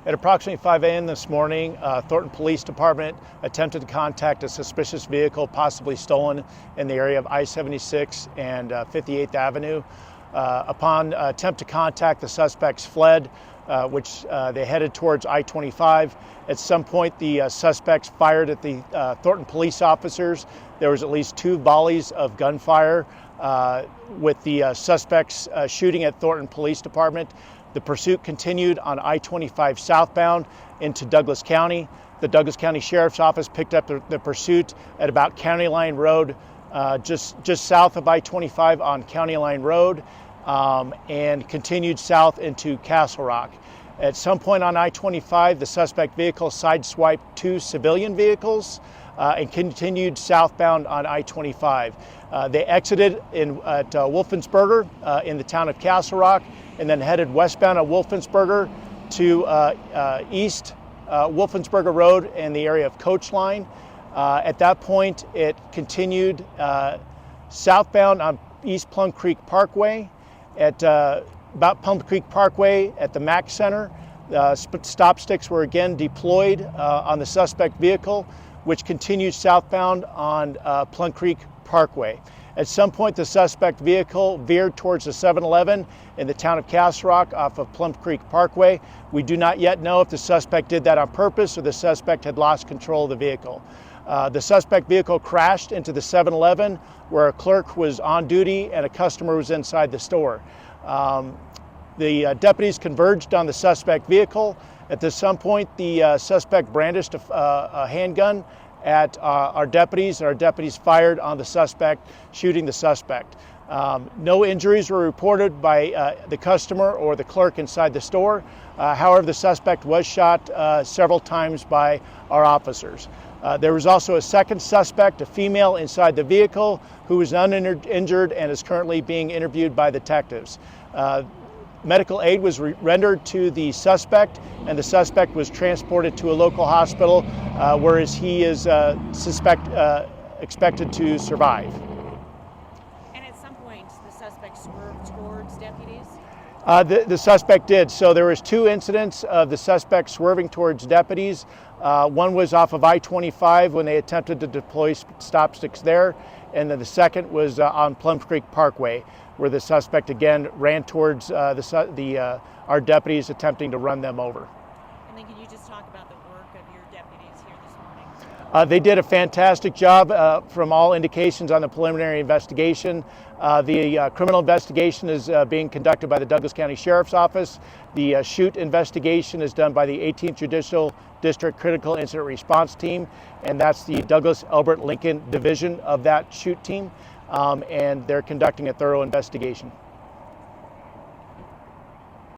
At approximately 5 a.m. this morning, Thornton Police Department attempted to contact a suspicious vehicle possibly stolen in the area of I-76 and 58th Avenue. Upon attempt to contact, the suspects fled, which they headed towards I-25. At some point, the suspects fired at the Thornton police officers. There was at least 2 volleys of gunfire with the suspects shooting at Thornton Police Department. The pursuit continued on I-25 southbound into Douglas County. The Douglas County Sheriff's Office picked up the pursuit at about County Line Road, just south of I-25 on County Line Road, and continued south into Castle Rock. At some point on I-25, the suspect vehicle sideswiped 2 civilian vehicles and continued southbound on I-25. They exited at Wolfensberger in the town of Castle Rock, and then headed westbound at Wolfensberger to East Wolfensberger Road in the area of Coach Line. At that point, it continued southbound on East Plum Creek Parkway. At about Plum Creek Parkway at the Mac Center, stop sticks were again deployed on the suspect vehicle, which continued southbound on Plum Creek Parkway. At some point, the suspect vehicle veered towards the 7-Eleven in the town of Castle Rock off of Plum Creek Parkway. We do not yet know if the suspect did that on purpose or the suspect had lost control of the vehicle. The suspect vehicle crashed into the 7-Eleven where a clerk was on duty and a customer was inside the store. The deputies converged on the suspect vehicle. At some point, the suspect brandished a handgun at our deputies, and our deputies fired on the suspect, shooting the suspect. No injuries were reported by the customer or the clerk inside the store. However, the suspect was shot several times by our officers. There was also a second suspect, a female, inside the vehicle who was uninjured and is currently being interviewed by detectives. Medical aid was rendered to the suspect, and the suspect was transported to a local hospital, whereas he is expected to survive. And at some point, the suspect swerved towards deputies? The suspect did. So there was 2 incidents of the suspect swerving towards deputies. One was off of I-25 when they attempted to deploy stop sticks there, and then the second was on Plum Creek Parkway, where the suspect again ran towards our deputies, attempting to run them over. And then can you just talk about the work of your deputies here this morning? They did a fantastic job from all indications on the preliminary investigation. The criminal investigation is being conducted by the Douglas County Sheriff's Office. The shoot investigation is done by the 18th Judicial District Critical Incident Response Team, and that's the Douglas Elbert Lincoln division of that shoot team, and they're conducting a thorough investigation.